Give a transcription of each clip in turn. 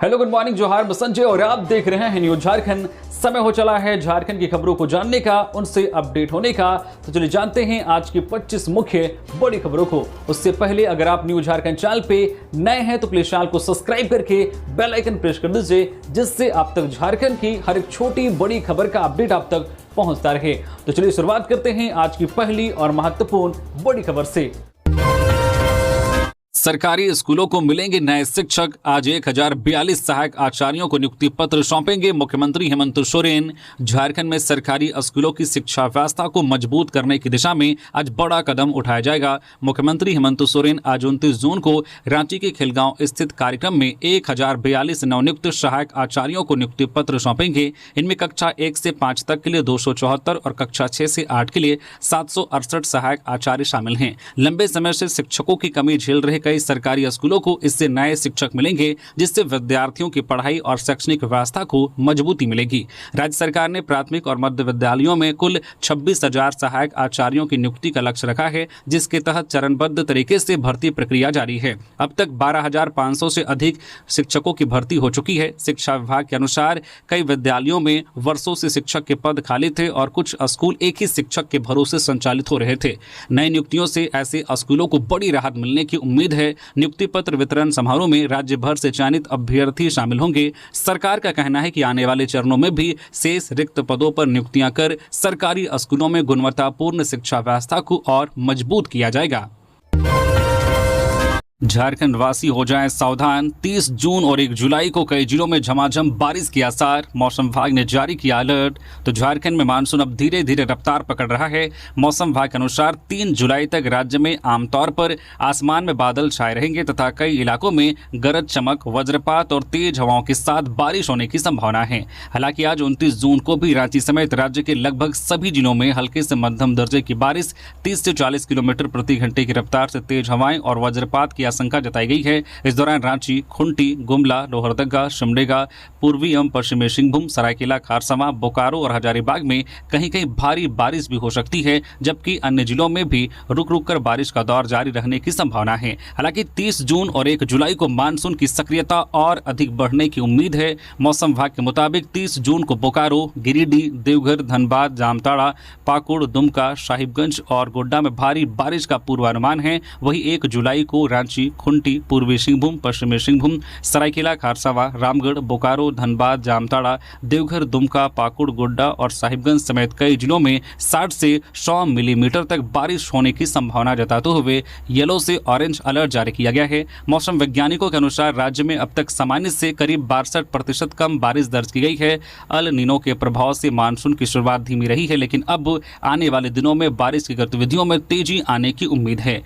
Hello good morning, जोहार, मैं संजय और आप देख रहे हैं न्यूज झारखंड। समय हो चला है झारखंड की खबरों को जानने का, उनसे अपडेट होने का। तो चलिए जानते हैं आज की 25 मुख्य बड़ी खबरों को। उससे पहले अगर आप न्यूज झारखंड चैनल पे नए हैं तो प्लीज चैनल को सब्सक्राइब करके बेल आइकन प्रेस कर दीजिए, जिससे आप तक झारखंड की हर एक छोटी बड़ी खबर का अपडेट आप तक पहुंचता रहे। तो चलिए शुरुआत करते हैं आज की पहली और महत्वपूर्ण बड़ी खबर से। सरकारी स्कूलों को मिलेंगे नए शिक्षक। आज 1042 सहायक आचार्यों को नियुक्ति पत्र सौंपेंगे मुख्यमंत्री हेमंत सोरेन। झारखंड में सरकारी स्कूलों की शिक्षा व्यवस्था को मजबूत करने की दिशा में आज बड़ा कदम उठाया जाएगा। मुख्यमंत्री हेमंत सोरेन आज 29 जून को रांची के खिलगांव स्थित कार्यक्रम में 1042 नवनियुक्त सहायक आचार्यों को नियुक्ति पत्र सौंपेंगे। इनमें कक्षा 1 से 5 तक के लिए 274 और कक्षा 6 से 8 के लिए 768 सहायक आचार्य शामिल हैं। लंबे समय से शिक्षकों की कमी झेल रहे कई सरकारी स्कूलों को इससे नए शिक्षक मिलेंगे, जिससे विद्यार्थियों की पढ़ाई और शैक्षणिक व्यवस्था को मजबूती मिलेगी। राज्य सरकार ने प्राथमिक और मध्य विद्यालयों में कुल 26,000 सहायक आचार्यों की नियुक्ति का लक्ष्य रखा है, जिसके तहत चरणबद्ध तरीके से भर्ती प्रक्रिया जारी है। अब तक 12,500 से अधिक शिक्षकों की भर्ती हो चुकी है। शिक्षा विभाग के अनुसार कई विद्यालयों में वर्षों से शिक्षक के पद खाली थे और कुछ स्कूल एक ही शिक्षक के भरोसे संचालित हो रहे थे। नई नियुक्तियों से ऐसे स्कूलों को बड़ी राहत मिलने की उम्मीद है। नियुक्ति पत्र वितरण समारोह में राज्य भर से चयनित अभ्यर्थी शामिल होंगे। सरकार का कहना है कि आने वाले चरणों में भी शेष रिक्त पदों पर नियुक्तियां कर सरकारी स्कूलों में गुणवत्तापूर्ण शिक्षा व्यवस्था को और मजबूत किया जाएगा। झारखंड वासी हो जाएं सावधान। 30 जून और 1 जुलाई को कई जिलों में झमाझम बारिश के आसार। मौसम विभाग ने जारी किया अलर्ट। तो झारखंड में मानसून अब धीरे धीरे रफ्तार पकड़ रहा है। मौसम विभाग के अनुसार 3 जुलाई तक राज्य में आमतौर पर आसमान में बादल छाए रहेंगे तथा कई इलाकों में गरज चमक, वज्रपात और तेज हवाओं के साथ बारिश होने की संभावना है। हालांकि आज 29 जून को भी रांची समेत राज्य के लगभग सभी जिलों में हल्के से मध्यम दर्जे की बारिश, 30 से 40 किलोमीटर प्रति घंटे की रफ्तार से तेज हवाएं और वज्रपात की आशंका जताई गई है। इस दौरान रांची, खुंटी, गुमला, लोहरदगा, सिमडेगा, पूर्वी एवं पश्चिमी सिंहभूम, सरायकेला, खारसमा, बोकारो और हजारीबाग में कहीं कहीं भारी बारिश भी हो सकती है, जबकि अन्य जिलों में भी रुक रुक कर बारिश का दौर जारी रहने की संभावना है। हालांकि 30 जून और 1 जुलाई को मानसून की सक्रियता और अधिक बढ़ने की उम्मीद है। मौसम विभाग के मुताबिक 30 जून को बोकारो, गिरिडीह, देवघर, धनबाद, जामताड़ा, पाकुड़, दुमका, साहिबगंज और गोड्डा में भारी बारिश का पूर्वानुमान है। वहीं 1 जुलाई को रांची, खुंटी, पूर्वी सिंहभूम, पश्चिमी सिंहभूम, सरायकेला, खारसावा, रामगढ़, बोकारो, धनबाद, जामताड़ा, देवघर, दुमका, पाकुड़, गोड्डा और साहिबगंज समेत कई जिलों में 60 से 100 मिलीमीटर तक बारिश होने की संभावना जताते हुए येलो से ऑरेंज अलर्ट जारी किया गया है। मौसम वैज्ञानिकों के अनुसार राज्य में अब तक सामान्य से करीब 62% कम बारिश दर्ज की गई है। अल नीनो के प्रभाव से मानसून की शुरुआत धीमी रही है, लेकिन अब आने वाले दिनों में बारिश की गतिविधियों में तेजी आने की उम्मीद है।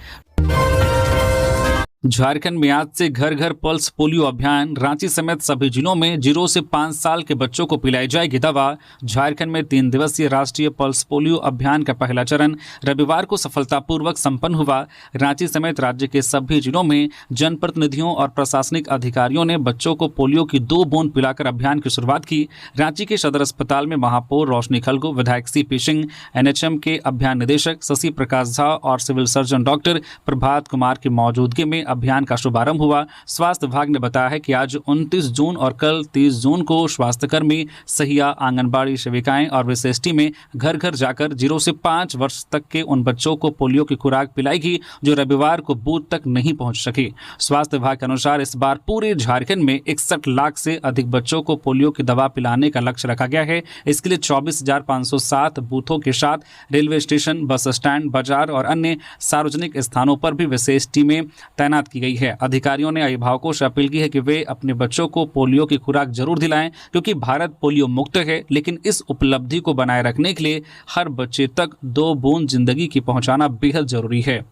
झारखंड में आज से घर घर पल्स पोलियो अभियान। रांची समेत सभी जिलों में 0 से 5 साल के बच्चों को पिलाई जाएगी दवा। झारखंड में 3 दिवसीय राष्ट्रीय पल्स पोलियो अभियान का पहला चरण रविवार को सफलतापूर्वक संपन्न हुआ। रांची समेत राज्य के सभी जिलों में जनप्रतिनिधियों और प्रशासनिक अधिकारियों ने बच्चों को पोलियो की 2 बूंद पिलाकर अभियान की शुरुआत की। रांची के सदर अस्पताल में महापौर रोशनी खलगो, विधायक CP सिंह, NHM के अभियान निदेशक शशि प्रकाश झा और civil surgeon doctor Prabhat Kumar की मौजूदगी में अभियान का शुभारंभ हुआ। स्वास्थ्य विभाग ने बताया है कि आज 29 जून और कल 30 जून को स्वास्थ्यकर्मी, सहिया, आंगनबाड़ी सेविकाएं और विशेष टीमें घर घर जाकर 0 से 5 वर्ष तक के उन बच्चों को पोलियो की खुराक पिलाएगी जो रविवार को बूथ तक नहीं पहुंच सके। स्वास्थ्य विभाग के अनुसार इस बार पूरे झारखंड में 61 लाख से अधिक बच्चों को पोलियो की दवा पिलाने का लक्ष्य रखा गया है। इसके लिए 24,507 बूथों के साथ रेलवे स्टेशन, बस स्टैंड, बाजार और अन्य सार्वजनिक स्थानों पर भी विशेष टीमें तैनात की गई है। अधिकारियों ने अभिभावकों से अपील की है कि वे अपने बच्चों को पोलियो की खुराक जरूर दिलाएं, क्योंकि भारत पोलियो मुक्त है, लेकिन इस उपलब्धि को बनाए रखने के लिए हर बच्चे तक 2 बूंद जिंदगी की पहुंचाना बेहद जरूरी है।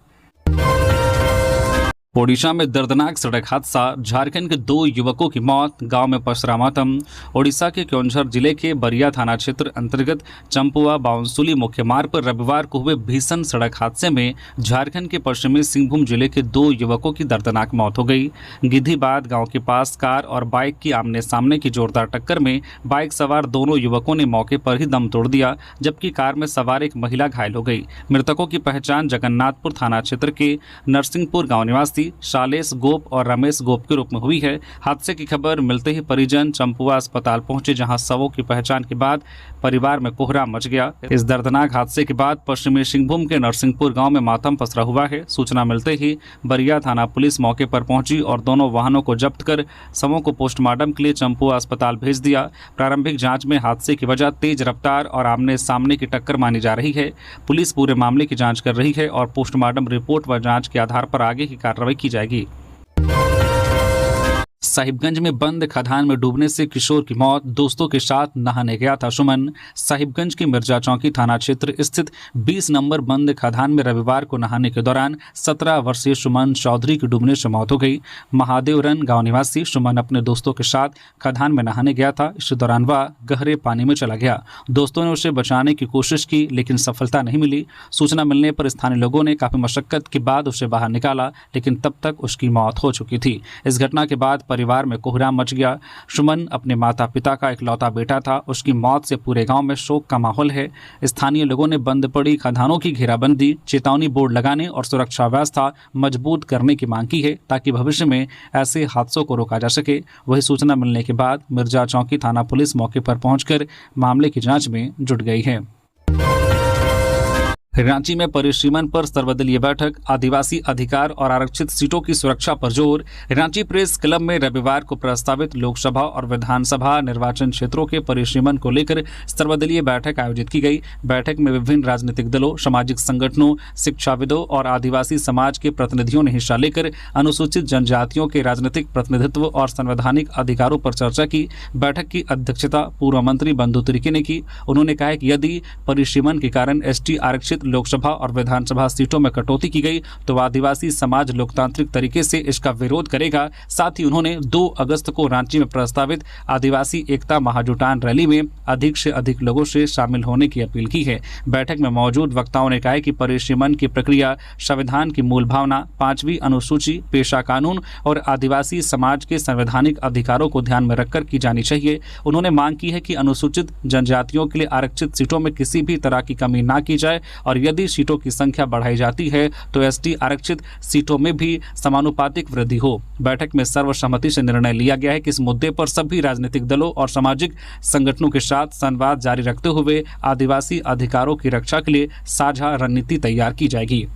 ओडिशा में दर्दनाक सड़क हादसा, झारखंड के 2 युवकों की मौत, गांव में पसरा मातम। ओडिशा के केओंझर जिले के बरिया थाना क्षेत्र अंतर्गत चंपुआ बाउंसुली मुख्य मार्ग पर रविवार को हुए भीषण सड़क हादसे में झारखंड के पश्चिमी सिंहभूम जिले के 2 युवकों की दर्दनाक मौत हो गई। गिद्धिबाद गांव के पास कार और बाइक की आमने सामने की जोरदार टक्कर में बाइक सवार दोनों युवकों ने मौके पर ही दम तोड़ दिया, जबकि कार में सवार एक महिला घायल हो गई। मृतकों की पहचान जगन्नाथपुर थाना क्षेत्र के नरसिंहपुर गाँव निवासी निवासी शालेश गोप और रमेश गोप के रूप में हुई है। हादसे की खबर मिलते ही परिजन चंपुआ अस्पताल पहुंचे, जहां शवों की पहचान के बाद परिवार में कोहराम मच गया। इस दर्दनाक हादसे के बाद पश्चिमी सिंहभूम के नरसिंहपुर गांव में मातम पसरा हुआ है। सूचना मिलते ही बरिया थाना पुलिस मौके पर पहुंची और दोनों वाहनों को जब्त कर शवों को पोस्टमार्टम के लिए चंपुआ अस्पताल भेज दिया। प्रारंभिक जांच में हादसे की वजह तेज रफ्तार और आमने सामने की टक्कर मानी जा रही है। पुलिस पूरे मामले की जांच कर रही है और पोस्टमार्टम रिपोर्ट व जांच के आधार पर आगे की कार्रवाई की जाएगी। साहिबगंज में बंद खदान में डूबने से किशोर की मौत, दोस्तों के साथ नहाने गया था सुमन। साहिबगंज के मिर्जा चौकी थाना क्षेत्र स्थित 20 नंबर बंद खदान में रविवार को नहाने के दौरान 17 वर्षीय सुमन चौधरी की डूबने से मौत हो गई। महादेवरन गांव निवासी सुमन अपने दोस्तों के साथ खदान में नहाने गया था। इस दौरान वह गहरे पानी में चला गया। दोस्तों ने उसे बचाने की कोशिश की लेकिन सफलता नहीं मिली। सूचना मिलने पर स्थानीय लोगों ने काफी मशक्कत के बाद उसे बाहर निकाला, लेकिन तब तक उसकी मौत हो चुकी थी। इस घटना के बाद परिवार में कोहराम मच गया। सुमन अपने माता पिता का इकलौता बेटा था। उसकी मौत से पूरे गांव में शोक का माहौल है। स्थानीय लोगों ने बंद पड़ी खदानों की घेराबंदी, चेतावनी बोर्ड लगाने और सुरक्षा व्यवस्था मजबूत करने की मांग की है ताकि भविष्य में ऐसे हादसों को रोका जा सके। वही सूचना मिलने के बाद मिर्जा चौकी थाना पुलिस मौके पर पहुंचकर मामले की जांच में जुट गई है। रांची में परिसीमन पर सर्वदलीय बैठक, आदिवासी अधिकार और आरक्षित सीटों की सुरक्षा पर जोर। रांची प्रेस क्लब में रविवार को प्रस्तावित लोकसभा और विधानसभा निर्वाचन क्षेत्रों के परिसीमन को लेकर सर्वदलीय बैठक आयोजित की गई। बैठक में विभिन्न राजनीतिक दलों, सामाजिक संगठनों, शिक्षाविदों और आदिवासी समाज के प्रतिनिधियों ने हिस्सा लेकर अनुसूचित जनजातियों के राजनीतिक प्रतिनिधित्व और संवैधानिक अधिकारों पर चर्चा की। बैठक की अध्यक्षता पूर्व मंत्री बंधु तिर्की ने की। उन्होंने कहा कि यदि परिसीमन के कारण एसटी आरक्षित लोकसभा और विधानसभा सीटों में कटौती की गई तो आदिवासी समाज लोकतांत्रिक तरीके से इसका विरोध करेगा। साथ ही उन्होंने 2 अगस्त को रांची में प्रस्तावित आदिवासी एकता महाजुटान रैली में अधिक से अधिक लोगों से शामिल होने की अपील की है। बैठक में मौजूद वक्ताओं ने कहा कि परिसीमन की प्रक्रिया संविधान की मूल भावना, 5वीं अनुसूची, पेशा कानून और आदिवासी समाज के संवैधानिक अधिकारों को ध्यान में रखकर की जानी चाहिए। उन्होंने मांग की है कि अनुसूचित जनजातियों के लिए आरक्षित सीटों में किसी भी तरह की कमी न की जाए और यदि सीटों की संख्या बढ़ाई जाती है तो एसटी आरक्षित सीटों में भी समानुपातिक वृद्धि हो। बैठक में सर्वसम्मति से निर्णय लिया गया है कि इस मुद्दे पर सभी राजनीतिक दलों और सामाजिक संगठनों के साथ संवाद जारी रखते हुए आदिवासी अधिकारों की रक्षा के लिए साझा रणनीति तैयार की जाएगी।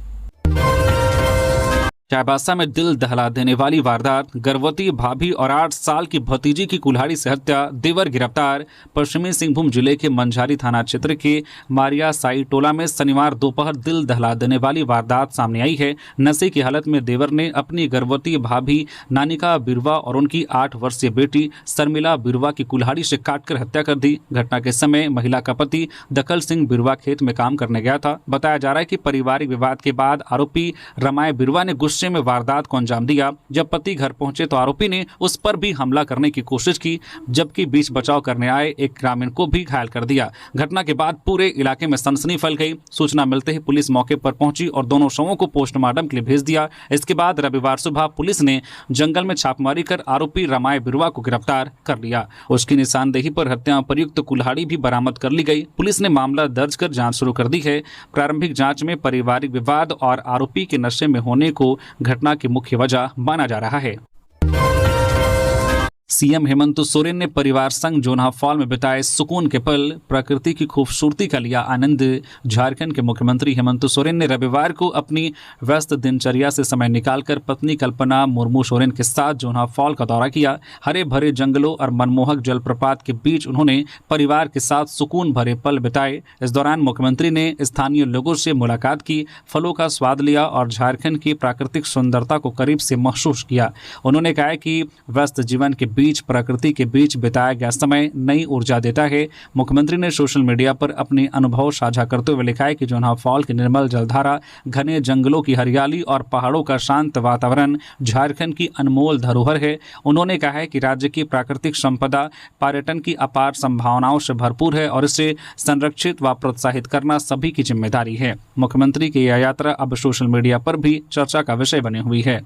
चाईबासा में दिल दहला देने वाली वारदात, गर्भवती भाभी और 8 साल की भतीजी की कुल्हाड़ी से हत्या, देवर गिरफ्तार। पश्चिमी सिंहभूम जिले के मंझारी थाना क्षेत्र के मारिया साई टोला में शनिवार दोपहर दिल दहला देने वाली वारदात सामने आई है। नशे की हालत में देवर ने अपनी गर्भवती भाभी नानिका बिरवा और उनकी 8 वर्षीय बेटी शर्मिला बिरवा की कुल्हाड़ी से काटकर हत्या कर दी। घटना के समय महिला का पति दखल सिंह बिरवा खेत में काम करने गया था। बताया जा रहा है कि पारिवारिक विवाद के बाद आरोपी रमाय बिरवा ने गुस्से में वारदात को अंजाम दिया। जब पति घर पहुंचे तो आरोपी ने उस पर भी हमला करने की कोशिश की, जबकि बीच बचाव करने आए एक ग्रामीण को भी घायल कर दिया। घटना के बाद पूरे इलाके में सनसनी फैल गई। सूचना मिलते ही पुलिस मौके पर पहुंची और दोनों शवों को पोस्टमार्टम के लिए भेज दिया। इसके बाद रविवार सुबह पुलिस ने जंगल में छापेमारी कर आरोपी रमाय बिरवा को गिरफ्तार कर लिया। उसकी निशानदेही पर हत्या प्रयुक्त कुल्हाड़ी भी बरामद कर ली गई। पुलिस ने मामला दर्ज कर जांच शुरू कर दी है। प्रारंभिक जांच में पारिवारिक विवाद और आरोपी के नशे में होने को घटना की मुख्य वजह माना जा रहा है। सीएम हेमंत सोरेन ने परिवार संग जोन्हा फॉल में बिताए सुकून के पल, प्रकृति की खूबसूरती का लिया आनंद। झारखंड के मुख्यमंत्री हेमंत सोरेन ने रविवार को अपनी व्यस्त दिनचर्या से समय निकालकर पत्नी कल्पना मुर्मू सोरेन के साथ जोन्हा फॉल का दौरा किया। हरे भरे जंगलों और मनमोहक जलप्रपात के बीच उन्होंने परिवार के साथ सुकून भरे पल बिताए। इस दौरान मुख्यमंत्री ने स्थानीय लोगों से मुलाकात की, फलों का स्वाद लिया और झारखंड की प्राकृतिक सुंदरता को करीब से महसूस किया। उन्होंने कहा कि व्यस्त जीवन के बीच प्रकृति के बीच बिताया गया समय नई ऊर्जा देता है। मुख्यमंत्री ने सोशल मीडिया पर अपने अनुभव साझा करते हुए लिखा है कि जोन्हा फॉल की निर्मल जलधारा, घने जंगलों की हरियाली और पहाड़ों का शांत वातावरण झारखंड की अनमोल धरोहर है। उन्होंने कहा है कि राज्य की प्राकृतिक संपदा पर्यटन की अपार संभावनाओं से भरपूर है और इसे संरक्षित व प्रोत्साहित करना सभी की जिम्मेदारी है। मुख्यमंत्री की यह यात्रा अब सोशल मीडिया पर भी चर्चा का विषय बनी हुई है।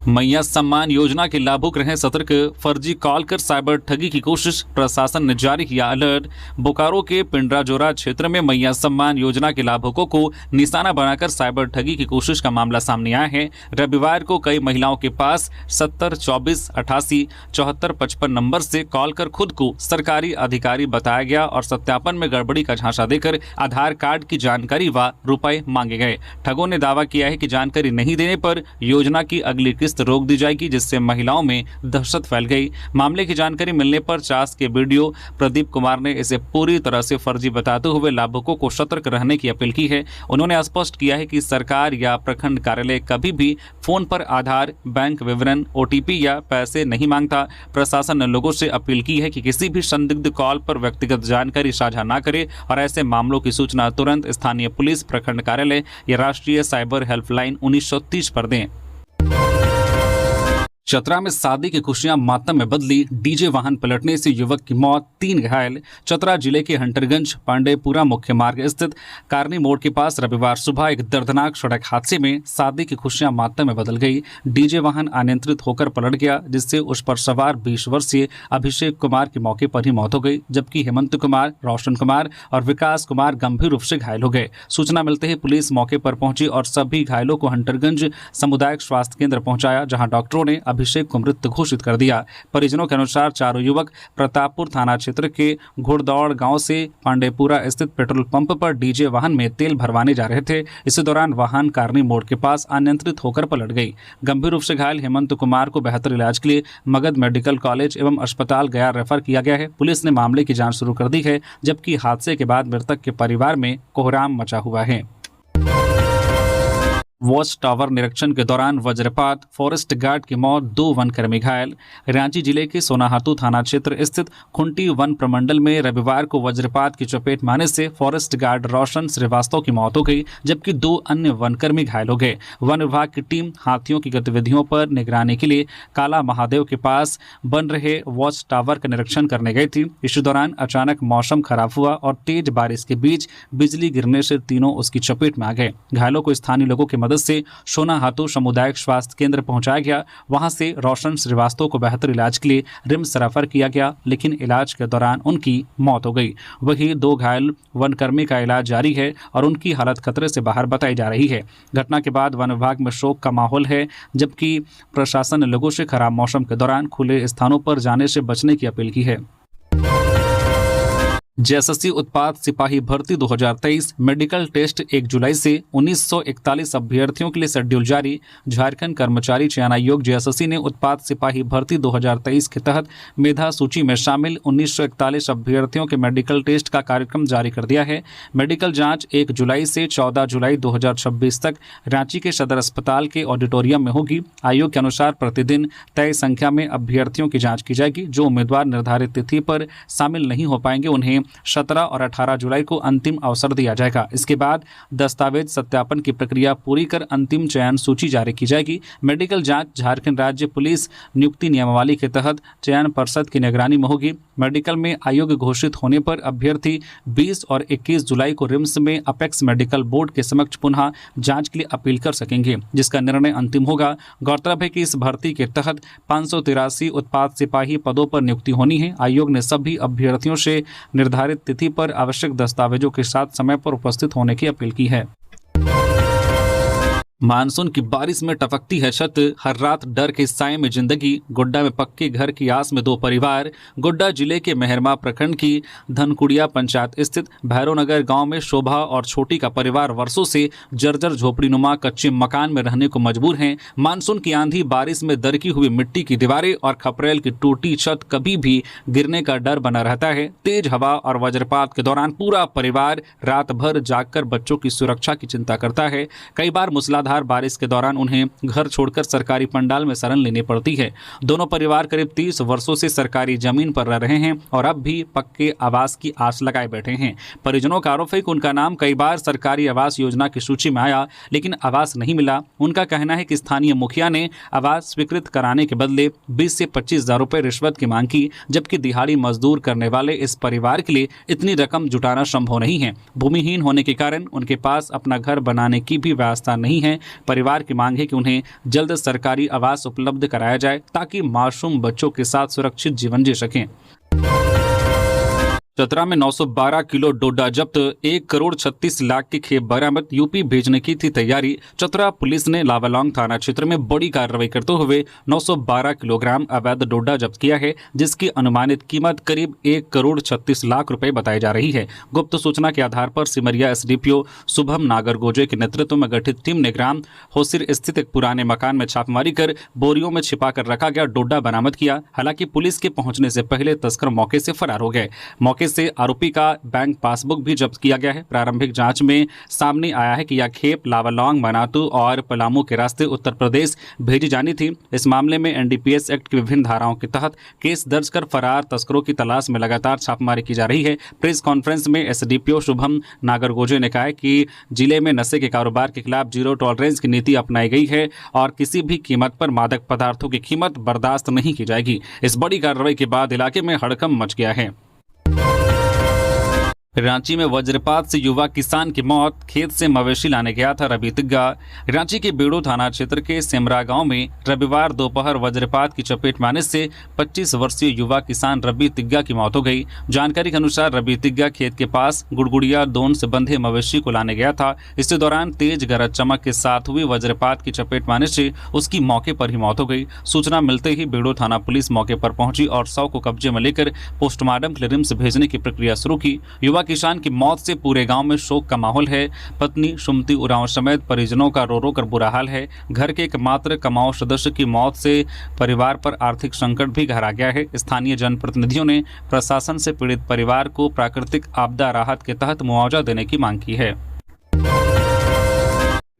मैया सम्मान योजना के लाभुक रहे सतर्क, फर्जी कॉल कर साइबर ठगी की कोशिश, प्रशासन ने जारी किया अलर्ट। बोकारो के पिंडराजोरा क्षेत्र में मैया सम्मान योजना के लाभुकों को निशाना बनाकर साइबर ठगी की कोशिश का मामला सामने आया है। रविवार को कई महिलाओं के पास 70 24 88 74 55 नंबर से कॉल कर खुद को सरकारी अधिकारी बताया गया और सत्यापन में गड़बड़ी का झांसा देकर आधार कार्ड की जानकारी व रुपए मांगे गए। ठगों ने दावा किया है कि जानकारी नहीं देने पर योजना की अगली किस्त रोक दी जाएगी, जिससे महिलाओं में दहशत फैल गई। मामले की जानकारी मिलने पर चास के वीडियो प्रदीप कुमार ने इसे पूरी तरह से फर्जी बताते हुए लाभुकों को सतर्क रहने की अपील की है। उन्होंने स्पष्ट किया है कि सरकार या प्रखंड कार्यालय कभी भी फोन पर आधार, बैंक विवरण, ओटीपी या पैसे नहीं मांगता। प्रशासन ने लोगों से अपील की है कि किसी भी संदिग्ध कॉल पर व्यक्तिगत जानकारी साझा न करें और ऐसे मामलों की सूचना तुरंत स्थानीय पुलिस, प्रखंड कार्यालय या राष्ट्रीय साइबर हेल्पलाइन 1930 पर दें। चतरा में शादी की खुशियां मातम में बदली, डीजे वाहन पलटने से युवक की मौत, 3 घायल। चतरा जिले के हंटरगंज पांडेपुरा मुख्य मार्ग स्थित कारनी मोड़ के पास रविवार सुबह एक दर्दनाक सड़क हादसे में शादी की खुशियां मातम में बदल गई। डीजे वाहन अनियंत्रित होकर पलट गया, जिससे उस पर सवार 20 वर्षीय अभिषेक कुमार की मौके पर ही मौत हो गई, जबकि हेमंत कुमार, रोशन कुमार और विकास कुमार गंभीर रूप से घायल हो गए। सूचना मिलते ही पुलिस मौके पर पहुंची और सभी घायलों को हंटरगंज सामुदायिक स्वास्थ्य केंद्र पहुंचाया, जहां डॉक्टरों ने अभिषेक को मृत घोषित कर दिया। परिजनों के अनुसार चारों युवक प्रतापपुर थाना क्षेत्र के घोड़दौड़ गांव से पांडेपुरा स्थित पेट्रोल पंप पर डीजे वाहन में तेल भरवाने जा रहे थे। इसी दौरान वाहन कारनी मोड़ के पास अनियंत्रित होकर पलट गई। गंभीर रूप से घायल हेमंत कुमार को बेहतर इलाज के लिए मगध मेडिकल कॉलेज एवं अस्पताल गया रेफर किया गया है। पुलिस ने मामले की जांच शुरू कर दी है, जबकि हादसे के बाद मृतक के परिवार में कोहराम मचा हुआ है। वॉच टावर निरीक्षण के दौरान वज्रपात, फॉरेस्ट गार्ड की मौत, 2 वनकर्मी घायल। रांची जिले के सोनाहातू थाना क्षेत्र स्थित खुंटी वन प्रमंडल में रविवार को वज्रपात की चपेट में आने से फॉरेस्ट गार्ड रोशन श्रीवास्तव की मौत हो गई, जबकि 2 अन्य वनकर्मी घायल हो गए। वन विभाग की टीम हाथियों की गतिविधियों पर निगरानी के लिए काला महादेव के पास बन रहे वॉच टावर का निरीक्षण करने गई थी। इस दौरान अचानक मौसम खराब हुआ और तेज बारिश के बीच बिजली गिरने से तीनों उसकी चपेट में आ गए। घायलों को स्थानीय लोगों की मदद से सोनाहातू सामुदायिक स्वास्थ्य केंद्र पहुंचाया गया। वहां से रोशन श्रीवास्तव को बेहतर इलाज के लिए रिम्स रेफर किया गया, लेकिन इलाज के दौरान उनकी मौत हो गई। वहीं 2 घायल वनकर्मी का इलाज जारी है और उनकी हालत खतरे से बाहर बताई जा रही है। घटना के बाद वन विभाग में शोक का माहौल है, जबकि प्रशासन ने लोगों से खराब मौसम के दौरान खुले स्थानों पर जाने से बचने की अपील की है। जेएसएससी उत्पाद सिपाही भर्ती 2023 मेडिकल टेस्ट 1 जुलाई से 1941 अभ्यर्थियों के लिए शेड्यूल जारी। झारखंड कर्मचारी चयन आयोग जेएसएससी ने उत्पाद सिपाही भर्ती 2023 के तहत मेधा सूची में शामिल 1941 अभ्यर्थियों के मेडिकल टेस्ट का कार्यक्रम जारी कर दिया है। मेडिकल जांच 1 जुलाई से 14 जुलाई 2026 तक रांची के सदर अस्पताल के ऑडिटोरियम में होगी। आयोग के अनुसार प्रतिदिन तय संख्या में अभ्यर्थियों की जाँच की जाएगी। जो उम्मीदवार निर्धारित तिथि पर शामिल नहीं हो पाएंगे उन्हें 17 और 18 जुलाई को अंतिम अवसर दिया जाएगा। इसके बाद दस्तावेज सत्यापन की प्रक्रिया पूरी कर अंतिम चयन सूची जारी की जाएगी। मेडिकल जांच झारखंड राज्य पुलिस नियुक्ति नियमावली के तहत चयन पर्षद की निगरानी में होगी। मेडिकल में आयोग घोषित होने पर अभ्यर्थी 20 और 21 जुलाई को रिम्स में अपेक्स मेडिकल बोर्ड के समक्ष पुनः जांच के लिए अपील कर सकेंगे, जिसका निर्णय अंतिम होगा। गौरतलब है कि इस भर्ती के तहत 583 उत्पाद सिपाही पदों पर नियुक्ति होनी है। आयोग ने सभी अभ्यर्थियों से निर्धारित तिथि पर आवश्यक दस्तावेजों के साथ समय पर उपस्थित होने की अपील की है। मानसून की बारिश में टपकती है छत, हर रात डर के साए में जिंदगी। गोड्डा में पक्के घर की आस में 2 परिवार। गोड्डा जिले के मेहरमा प्रखंड की धनकुड़िया पंचायत स्थित भैरवनगर गांव में शोभा और छोटी का परिवार वर्षों से जर्जर झोपड़ीनुमा कच्चे मकान में रहने को मजबूर हैं। मानसून की आंधी बारिश में दरकी हुई मिट्टी की दीवारें और खपरेल की टूटी छत कभी भी गिरने का डर बना रहता है। तेज हवा और वज्रपात के दौरान पूरा परिवार रात भर जागकर बच्चों की सुरक्षा की चिंता करता है। कई बार मूसलाधार बारिश के दौरान उन्हें घर छोड़कर सरकारी पंडाल में शरण लेनी पड़ती है। दोनों परिवार करीब 30 वर्षों से सरकारी जमीन पर रह रहे हैं और अब भी पक्के आवास की आस लगाए बैठे हैं। परिजनों का आरोप है कि उनका नाम कई बार सरकारी आवास योजना की सूची में आया, लेकिन आवास नहीं मिला। उनका कहना है कि स्थानीय मुखिया ने आवास स्वीकृत कराने के बदले 20 से 25 हजार रुपए रिश्वत की मांग की, जबकि दिहाड़ी मजदूर करने वाले इस परिवार के लिए इतनी रकम जुटाना संभव नहीं है। भूमिहीन होने के कारण उनके पास अपना घर बनाने की भी व्यवस्था नहीं है। परिवार की मांग है कि उन्हें जल्द सरकारी आवास उपलब्ध कराया जाए ताकि मासूम बच्चों के साथ सुरक्षित जीवन जी सकें। चतरा में 912 किलो डोडा जब्त, 1 करोड़ 36 लाख की खेप बरामद, यूपी भेजने की थी तैयारी। चतरा पुलिस ने लावालौंग थाना क्षेत्र में बड़ी कार्रवाई करते हुए 912 किलोग्राम अवैध डोडा जब्त किया है, जिसकी अनुमानित कीमत करीब 1 करोड़ 36 लाख रुपए बताई जा रही है। गुप्त सूचना के आधार पर सिमरिया एसडीपीओ शुभम नागरगोजे के नेतृत्व में गठित टीम ने ग्राम होसिर स्थित एक पुराने मकान में छापेमारी कर बोरियों में छिपा कर रखा गया डोडा बरामद किया। हालांकि पुलिस के पहुंचने से पहले तस्कर मौके से फरार हो गए। मौके से आरोपी का बैंक पासबुक भी जब्त किया गया है। प्रारंभिक जांच में सामने आया है कि यह खेप लावालौंग, मनातू और पलामू के रास्ते उत्तर प्रदेश भेजी जानी थी। इस मामले में एनडीपीएस एक्ट की विभिन्न धाराओं के तहत केस दर्ज कर फरार तस्करों की तलाश में लगातार छापेमारी की जा रही है। प्रेस कॉन्फ्रेंस में एसडीपीओ शुभम नागरगोजे ने कहा कि जिले में नशे के कारोबार के खिलाफ जीरो टॉलरेंस की नीति अपनाई गई है और किसी भी कीमत पर मादक पदार्थों की कीमत बर्दाश्त नहीं की जाएगी। इस बड़ी कार्रवाई के बाद इलाके में हड़कंप मच गया है। रांची में वज्रपात से युवा किसान की मौत, खेत से मवेशी लाने गया था रवि तिग्गा। रांची के बेड़ो थाना क्षेत्र के सेमरा गांव में रविवार दोपहर वज्रपात की चपेट में आने से 25 वर्षीय युवा किसान रवि तिग्गा की मौत हो गई। जानकारी के अनुसार रवि तिग्गा खेत के पास गुड़गुड़िया दोन से बंधे मवेशी को लाने गया था। इसी दौरान तेज गरज चमक के साथ हुई वज्रपात की चपेट में आने से उसकी मौके पर ही मौत हो गई। सूचना मिलते ही बेड़ो थाना पुलिस मौके पर पहुंची और शव को कब्जे में लेकर पोस्टमार्टम के लिए रिम्स भेजने की प्रक्रिया शुरू की। युवा किसान की मौत से पूरे गांव में शोक का माहौल है। पत्नी सुमति उरांव समेत परिजनों का रो रो कर बुरा हाल है। घर के एकमात्र कमाऊ सदस्य की मौत से परिवार पर आर्थिक संकट भी गहरा गया है। स्थानीय जनप्रतिनिधियों ने प्रशासन से पीड़ित परिवार को प्राकृतिक आपदा राहत के तहत मुआवजा देने की मांग की है।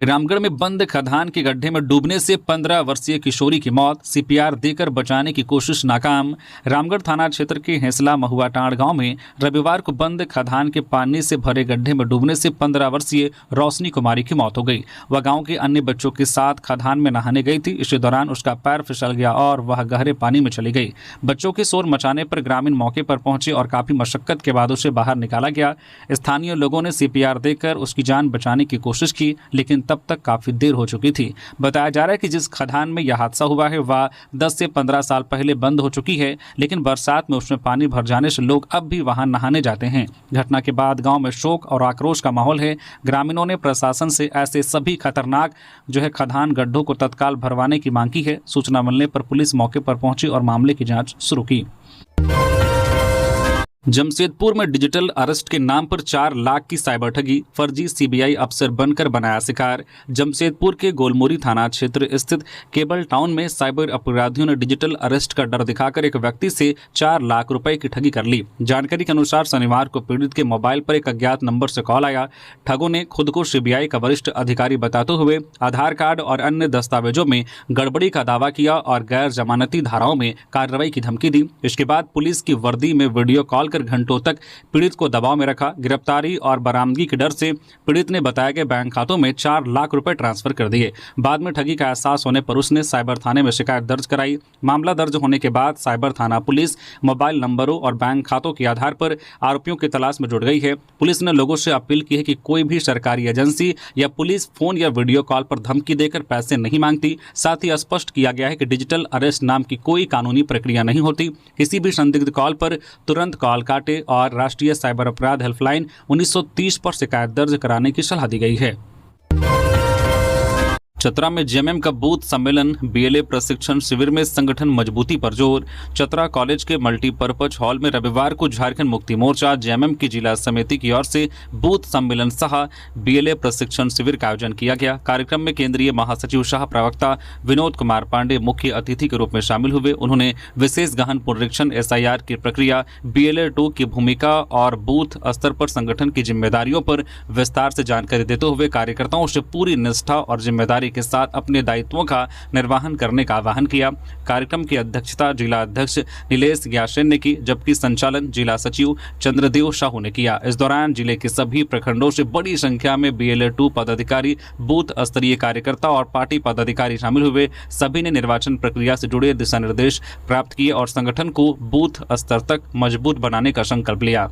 रामगढ़ में बंद खदान के गड्ढे में डूबने से 15 वर्षीय किशोरी की मौत, सीपीआर देकर बचाने की कोशिश नाकाम। रामगढ़ थाना क्षेत्र के हेंसला महुआटांड़ गांव में रविवार को बंद खदान के पानी से भरे गड्ढे में डूबने से 15 वर्षीय रोशनी कुमारी की मौत हो गई। वह गांव के अन्य बच्चों के साथ खदान में नहाने गई थी। इसी दौरान उसका पैर फिसल गया और वह गहरे पानी में चली गई। बच्चों के शोर मचाने पर ग्रामीण मौके पर पहुंचे और काफी मशक्कत के बाद उसे बाहर निकाला गया। स्थानीय लोगों ने सीपीआर देकर उसकी जान बचाने की कोशिश की, लेकिन तब तक काफी देर हो चुकी थी। बताया जा रहा है कि जिस खदान में यह हादसा हुआ है वह 10 से 15 साल पहले बंद हो चुकी है, लेकिन बरसात में उसमें पानी भर जाने से लोग अब भी वहां नहाने जाते हैं। घटना के बाद गांव में शोक और आक्रोश का माहौल है। ग्रामीणों ने प्रशासन से ऐसे सभी खतरनाक खदान गड्ढों को तत्काल भरवाने की मांग की है। सूचना मिलने पर पुलिस मौके पर पहुंची और मामले की जांच शुरू की। जमशेदपुर में डिजिटल अरेस्ट के नाम पर 4 लाख की साइबर ठगी, फर्जी सीबीआई अफसर बनकर बनाया शिकार। जमशेदपुर के गोलमुरी थाना क्षेत्र स्थित केबल टाउन में साइबर अपराधियों ने डिजिटल अरेस्ट का डर दिखाकर एक व्यक्ति से 4 लाख रुपए की ठगी कर ली। जानकारी के अनुसार शनिवार को पीड़ित के मोबाइल पर एक अज्ञात नंबर से कॉल आया। ठगों ने खुद को सीबीआई का वरिष्ठ अधिकारी बताते हुए आधार कार्ड और अन्य दस्तावेजों में गड़बड़ी का दावा किया और गैर जमानती धाराओं में कार्रवाई की धमकी दी। इसके बाद पुलिस की वर्दी में वीडियो कॉल कर घंटों तक पीड़ित को दबाव में रखा। गिरफ्तारी और बरामदगी के डर से पीड़ित ने बताया कि बैंक खातों में 4 लाख रुपए ट्रांसफर कर दिए। बाद में ठगी का एहसास होने पर उसने साइबर थाने में शिकायत दर्ज कराई। मामला दर्ज होने के बाद साइबर थाना पुलिस मोबाइल नंबरों और बैंक खातों के आधार पर आरोपियों की तलाश में जुट गई है। पुलिस ने लोगों से अपील की है कि कोई भी सरकारी एजेंसी या पुलिस फोन या वीडियो कॉल पर धमकी देकर पैसे नहीं मांगती। साथ ही स्पष्ट किया गया है कि डिजिटल अरेस्ट नाम की कोई कानूनी प्रक्रिया नहीं होती। किसी भी संदिग्ध कॉल पर तुरंत कॉल काटे और राष्ट्रीय साइबर अपराध हेल्पलाइन 1930 पर शिकायत दर्ज कराने की सलाह दी गई है। चतरा में जेएमएम का बूथ सम्मेलन, बीएलए प्रशिक्षण शिविर में संगठन मजबूती पर जोर। चतरा कॉलेज के मल्टीपर्पज हॉल में रविवार को झारखंड मुक्ति मोर्चा जेएमएम की जिला समिति की ओर से बूथ सम्मेलन सह बीएलए प्रशिक्षण शिविर का आयोजन किया गया। कार्यक्रम में केंद्रीय महासचिव सह प्रवक्ता विनोद कुमार पांडे मुख्य अतिथि के रूप में शामिल हुए। उन्होंने विशेष गहन पुनरीक्षण एसआईआर की प्रक्रिया, बीएलए 2 की भूमिका और बूथ स्तर पर संगठन की जिम्मेदारियों पर विस्तार से जानकारी देते हुए कार्यकर्ताओं से पूरी निष्ठा और जिम्मेदारी के साथ अपने दायित्वों का निर्वहन करने का आह्वान किया। कार्यक्रम की अध्यक्षता जिला अध्यक्ष नीलेश ग्यासेन ने की, जबकि संचालन जिला सचिव चंद्रदेव साहू ने किया। इस दौरान जिले के सभी प्रखंडों से बड़ी संख्या में बीएलए 2 पदाधिकारी, बूथ स्तरीय कार्यकर्ता और पार्टी पदाधिकारी शामिल हुए। सभी ने निर्वाचन प्रक्रिया से जुड़े दिशा निर्देश प्राप्त किए और संगठन को बूथ स्तर तक मजबूत बनाने का संकल्प लिया।